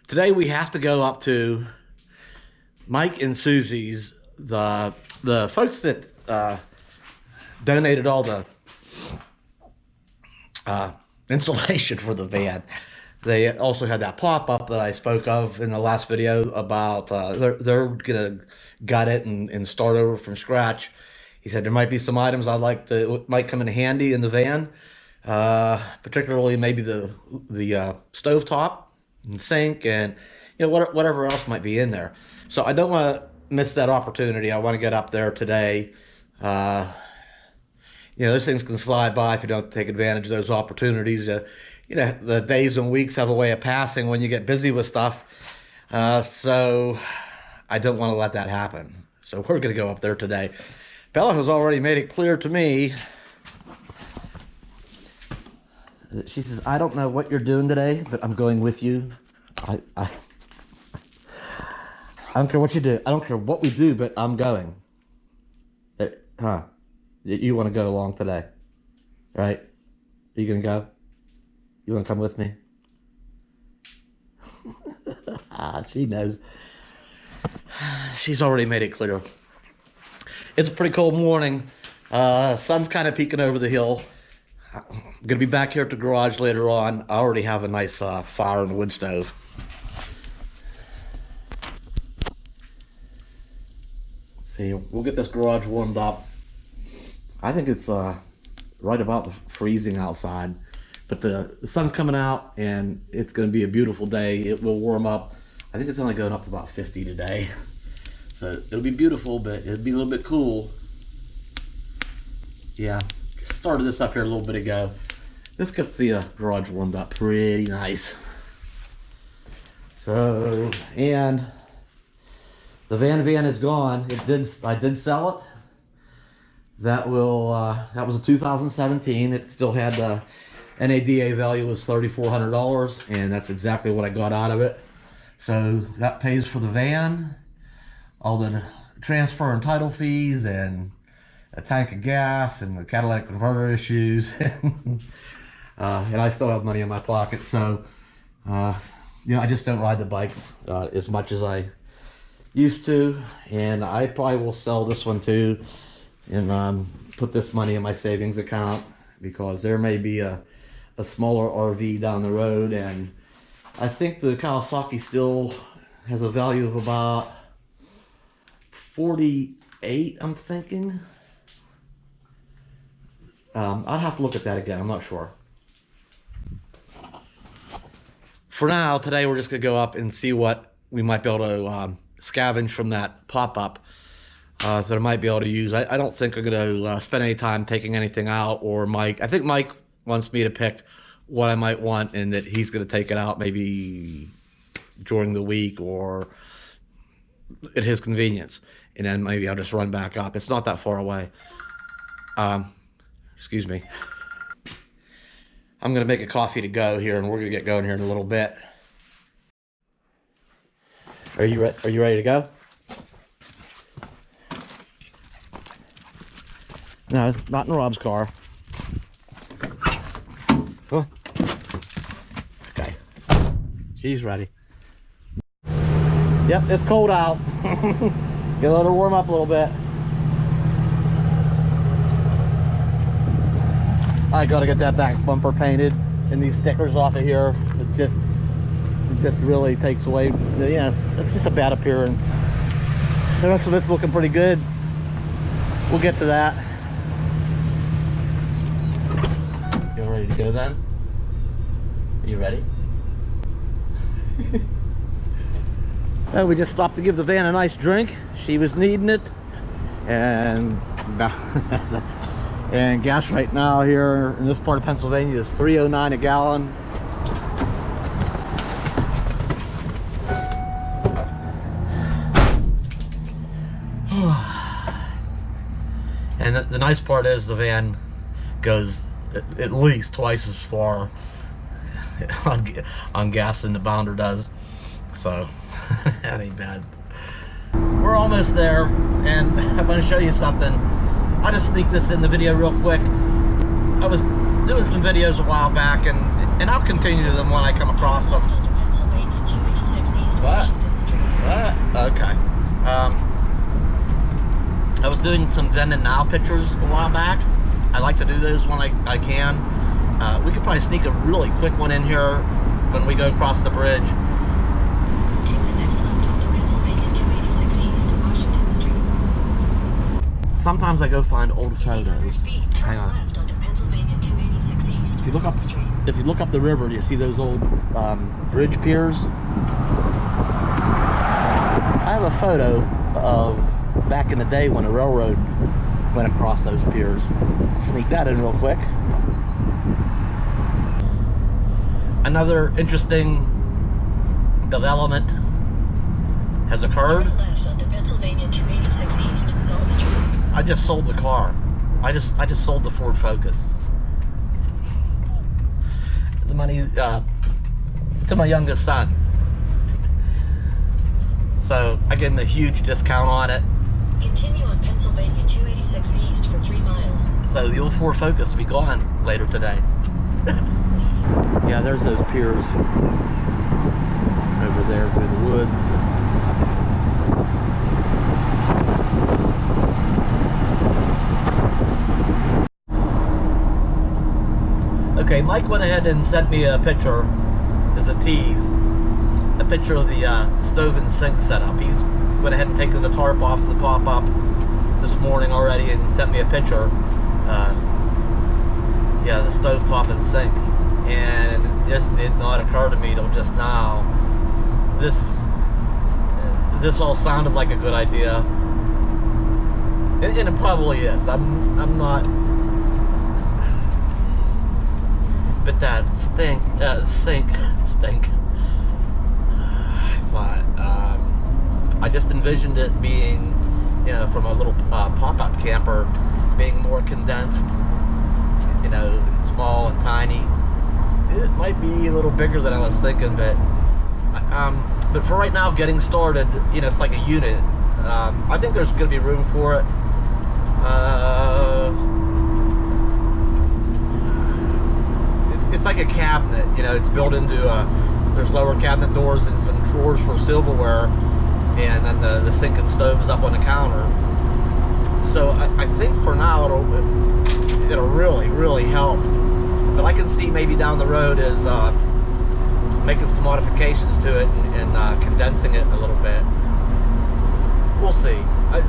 Today we have to go up to Mike and Susie's, the folks that donated all the insulation for the van. They also had that pop-up that I spoke of in the last video about they're gonna gut it and start over from scratch. He said there might be some items I'd like to might come in handy in the van, particularly maybe the stovetop and sink, and whatever else might be in there. So I don't want to miss that opportunity. I want to get up there today. Those things can slide by if you don't take advantage of those opportunities. The days and weeks have a way of passing when you get busy with stuff. So I don't want to let that happen. So we're going to go up there today. Bella has already made it clear to me. She says, I don't know what you're doing today, but I'm going with you. I don't care what you do. I don't care what we do, but I'm going. You want to go along today, right? Are you going to go? You want to come with me? She knows. She's already made it clear. It's a pretty cold morning. Sun's kind of peeking over the hill. I'm going to be back here at the garage later on. I already have a nice fire and wood stove. See, we'll get this garage warmed up. I think it's right about the freezing outside, but the sun's coming out and it's going to be a beautiful day. It will warm up. I think it's only going up to about 50 today. So it'll be beautiful, but it'll be a little bit cool. Yeah, started this up here a little bit ago. This gets the garage warmed up pretty nice. So, and the van is gone. I did sell it. That was a 2017. It still had NADA value was $3,400, and that's exactly what I got out of it. So that pays for the van, all the transfer and title fees, and a tank of gas, and the catalytic converter issues. And I still have money in my pocket. So, I just don't ride the bikes as much as I used to, and I probably will sell this one too, and put this money in my savings account, because there may be a smaller RV down the road, and I think the Kawasaki still has a value of about 48, I'm thinking. I'd have to look at that again, I'm not sure. For now, today we're just gonna go up and see what we might be able to scavenge from that pop-up that I might be able to use. I don't think I'm gonna spend any time taking anything out, or Mike. I think Mike wants me to pick what I might want, and that he's gonna take it out maybe during the week or at his convenience, and then maybe I'll just run back up. It's not that far away. Excuse me. I'm gonna make a coffee to go here, and we're gonna get going here in a little bit. Are you ready to go? No, not in Rob's car. Oh. Okay. She's ready. Yep, it's cold out. Get let her warm up a little bit. I gotta get that back bumper painted and these stickers off of here. It just really takes away, it's just a bad appearance. The rest of it's looking pretty good. We'll get to that. You ready to go then? Are you ready? Well, we just stopped to give the van a nice drink. She was needing it. And gas right now here in this part of Pennsylvania is $3.09 a gallon. And the nice part is the van goes at least twice as far on gas than the Bounder does. So that ain't bad. We're almost there, and I'm going to show you something. I'll just sneak this in the video real quick. I was doing some videos a while back, and I'll continue them when I come across them. doing some then and now pictures a while back. I like to do those when I can. We could probably sneak a really quick one in here when we go across the bridge. Take the next left onto Pennsylvania 286 East, Washington Street. Sometimes I go find old photos. Hang on. Left onto Pennsylvania 286 East, If you look up the river, do you see those old bridge piers? I have a photo of back in the day when the railroad went across those piers. Sneak that in real quick. Another interesting development has occurred. Left onto Pennsylvania 286 East, Salt Street. I just sold the car. I just sold the Ford Focus. The money to my youngest son. So I gave him a huge discount on it. Continue on Pennsylvania 286 East for 3 miles. So the old Ford Focus will be gone later today. Yeah, there's those piers over there through the woods. Okay, Mike went ahead and sent me a picture as a tease. A picture of the stove and sink setup. He's went ahead and taken the tarp off the pop-up this morning already and sent me a picture. Yeah, the stove top and sink. And it just did not occur to me till just now. This all sounded like a good idea. And it probably is. I'm not. But that sink. I thought, I just envisioned it being, you know, from a little pop-up camper, being more condensed, you know, small and tiny. It might be a little bigger than I was thinking, but for right now, getting started, you know, it's like a unit. I think there's going to be room for it. It's like a cabinet, you know, it's built into there's lower cabinet doors and some drawers for silverware, and then the sink and stove is up on the counter. So I think for now it'll really help. But I can see maybe down the road is making some modifications to it and condensing it a little bit. We'll see.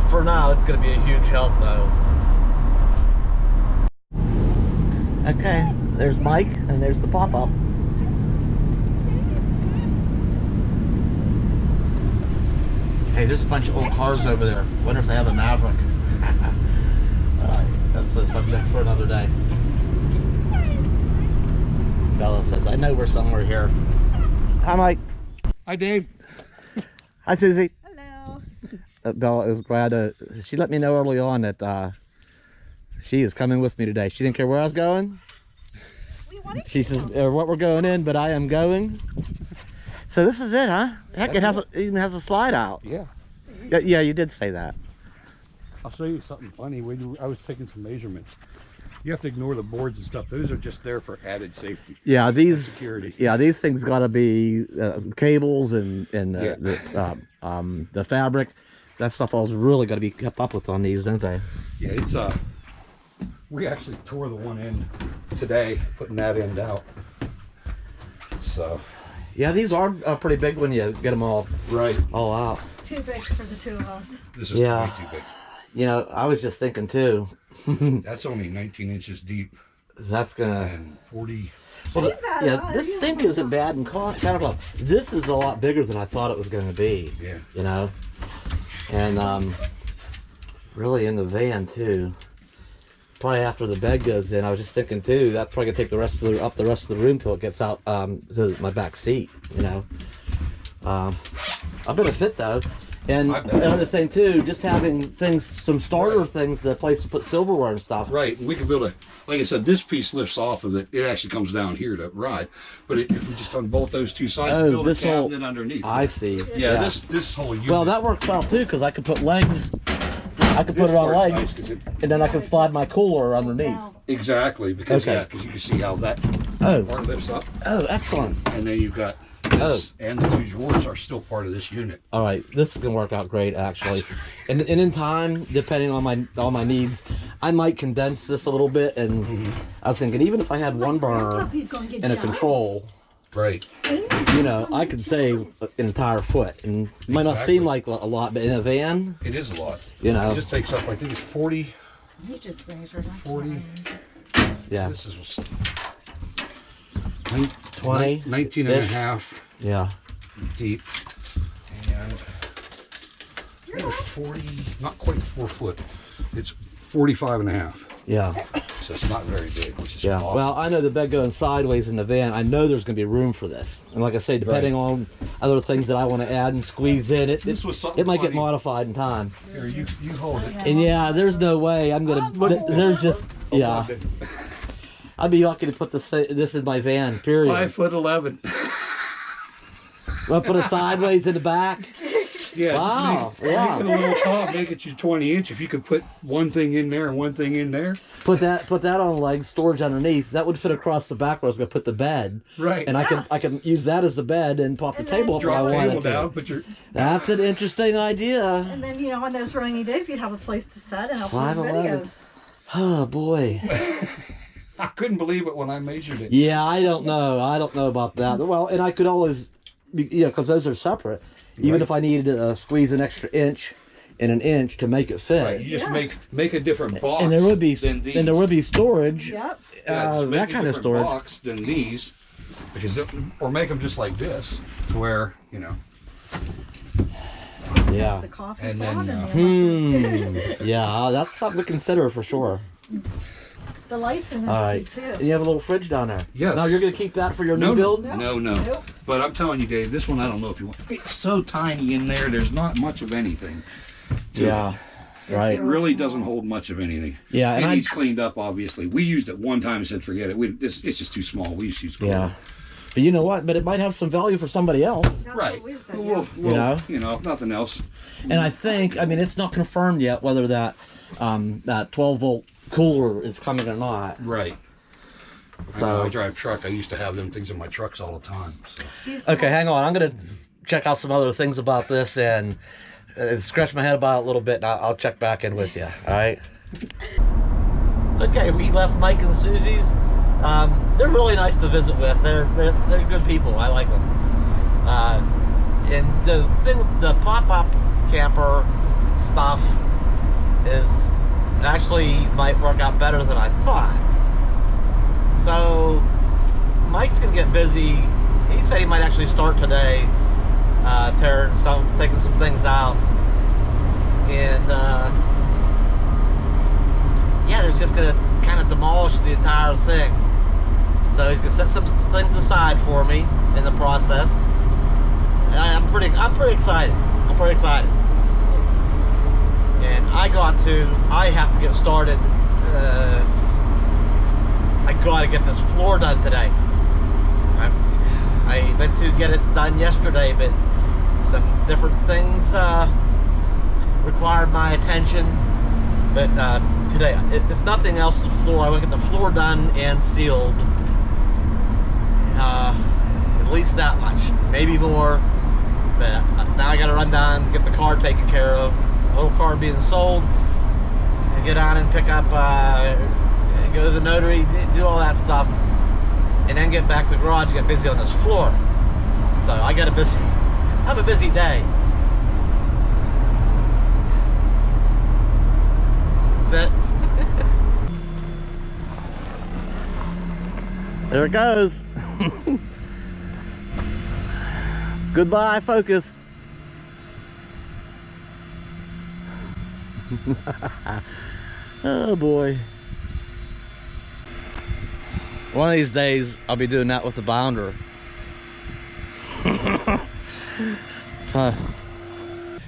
For now, it's going to be a huge help, though. Okay, there's Mike, and there's the pop-up. Hey, there's a bunch of old cars over there. Wonder if they have a Maverick. Alright, that's a subject for another day. Bella says, I know we're somewhere here. Hi, Mike. Hi, Dave. Hi, Susie. Hello. Bella is glad she let me know early on that she is coming with me today. She didn't care where I was going. She says, what we're going in, but I am going. So this is it, huh? Heck, it even has a slide out. Yeah. Yeah, you did say that. I'll show you something funny. I was taking some measurements. You have to ignore the boards and stuff. Those are just there for added safety. Yeah, these security. Yeah, these things got to be cables and the fabric. That stuff all's really got to be kept up with on these, don't they? Yeah, it's we actually tore the one end today, putting that end out. So. Yeah, these are pretty big when you get them all out. Too big for the two of us. This is way too big. You know, I was just thinking too. That's only 19 inches deep. That's gonna. And 40. Well, yeah, this sink isn't bad in countertop. This is a lot bigger than I thought it was going to be. Yeah. You know, and really in the van too. Probably after the bed goes in, I was just thinking too. That's probably gonna take the rest of the room till it gets out to my back seat. You know, I bet it fit though. And I'm just saying too, just having things, some starter things, the place to put silverware and stuff. Right, we can build like I said, this piece lifts off of it. It actually comes down here to ride. But if we just unbolt those two sides, build a cabinet underneath. I see. Yeah, this whole unit. Well, that works out too, because I could put legs. I could put it on legs, and then I can slide my cooler underneath. Exactly, because because you can see how that part lifts up. Oh, excellent. And then you've got This and the 2 drawers are still part of this unit. All right, this is gonna work out great actually. And in time, depending on my needs, I might condense this a little bit. And I was thinking, even if I had one burner and a control, Right. you know, I could save an entire foot. And it might not seem like a lot, but in a van, It is a lot. you know, It just takes up, I think it's 40. You just measured 40. yeah, This is 20, 19 and a half yeah. deep. And it was 40, not quite 4 foot. It's 45 and a half. Yeah, So it's not very big, which is yeah. awesome. Well, I know the bed going sideways in the van. I know there's going to be room for this. And like I say, depending on other things that I want to add and squeeze in, it might get modified in time. Here, you hold it. And yeah, there's no way I'm going to, there's just, yeah. I'd be lucky to put this in my van, period. 5'11". I'll put it sideways in the back. Yeah. Wow, Make it a little top, make it your 20-inch. If you could put one thing in there and one thing in there. Put that on legs, storage underneath. That would fit across the back where I was gonna put the bed. Right. And I can use that as the bed and pop the table up where I Drop the want table it to. down, put your... That's an interesting idea. And then, you know, on those rainy days, you'd have a place to set and upload 5'11". videos. Oh boy. I couldn't believe it when I measured it. Yeah, I don't know about that. Well, and I could always, because those are separate. Even if I needed to squeeze an extra inch and an inch to make it fit. Right, you just make a different box. And there would be than these. storage. Yep. Yeah, just make that a kind of different storage. box than these, because or make them just like this, to where Yeah. The coffee And pot then, and Yeah, that's something to consider for sure. the lights are All right. too. And you have a little fridge down there. Yes. Now you're gonna keep that for your No, new build? No. Nope. But I'm telling you, Dave, this one I don't know if you want. It's so tiny in there. There's not much of anything. to Yeah. it. Right. It really doesn't hold much of anything. Yeah, and it I- needs cleaned up. Obviously, we used it one time and said forget it. It's just too small. We just use Yeah. But you know what? But it might have some value for somebody else. That's Right. what we said, Well, if nothing else. And I think, it's not confirmed yet whether that 12-volt cooler is coming or not. Right. So I drive truck. I used to have them things in my trucks all the time. So. These okay, hang on. I'm gonna check out some other things about this and scratch my head about it a little bit, and I'll check back in with you. All right. Okay, we left Mike and Susie's. They're really nice to visit with. They're good people. I like them. And the pop-up camper stuff is actually might work out better than I thought. So Mike's gonna get busy. He said he might actually start today, taking some things out, and yeah, they're just gonna kind of demolish the entire thing. So he's gonna set some things aside for me in the process, and I'm pretty excited. I'm pretty excited, and I have to get started. I gotta get this floor done today. I meant to get it done yesterday, but some different things required my attention. But today, if nothing else, the floor, I want to get the floor done and sealed. At least that much, maybe more. But now I gotta run down, get the car taken care of. The whole car being sold. And get on and pick up, go to the notary, do all that stuff, and then get back to the garage, get busy on this floor. So I have a busy day. That's it. There it goes. Goodbye, focus. Oh boy. One of these days, I'll be doing that with the bounder.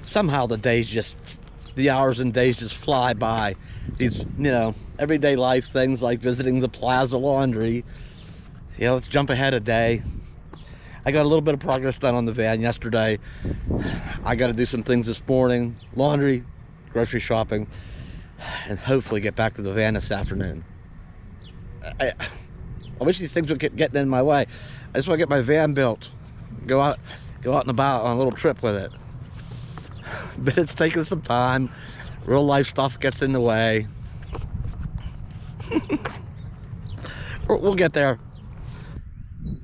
Somehow the hours and days just fly by. These, everyday life things like visiting the Plaza Laundry. Let's jump ahead a day. I got a little bit of progress done on the van yesterday. I got to do some things this morning. Laundry, grocery shopping, and hopefully get back to the van this afternoon. I wish these things would get getting in my way. I just want to get my van built. go out and about on a little trip with it. But it's taking some time. Real life stuff gets in the way. We'll get there.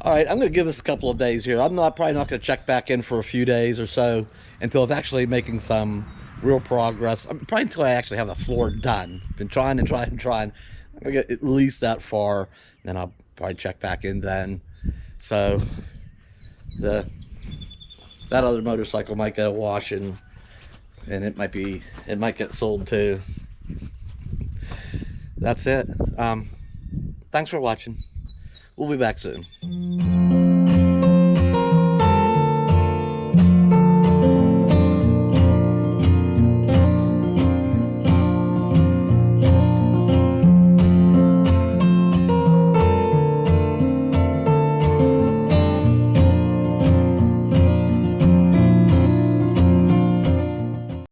All right, I'm gonna give this a couple of days here. I'm probably not gonna check back in for a few days or so until I'm actually making some real progress. Probably until I actually have the floor done. Been trying and trying and trying. I'm gonna get at least that far, then I'll probably check back in then. So that other motorcycle might get a washing, and it might get sold too. That's it. Thanks for watching. We'll be back soon.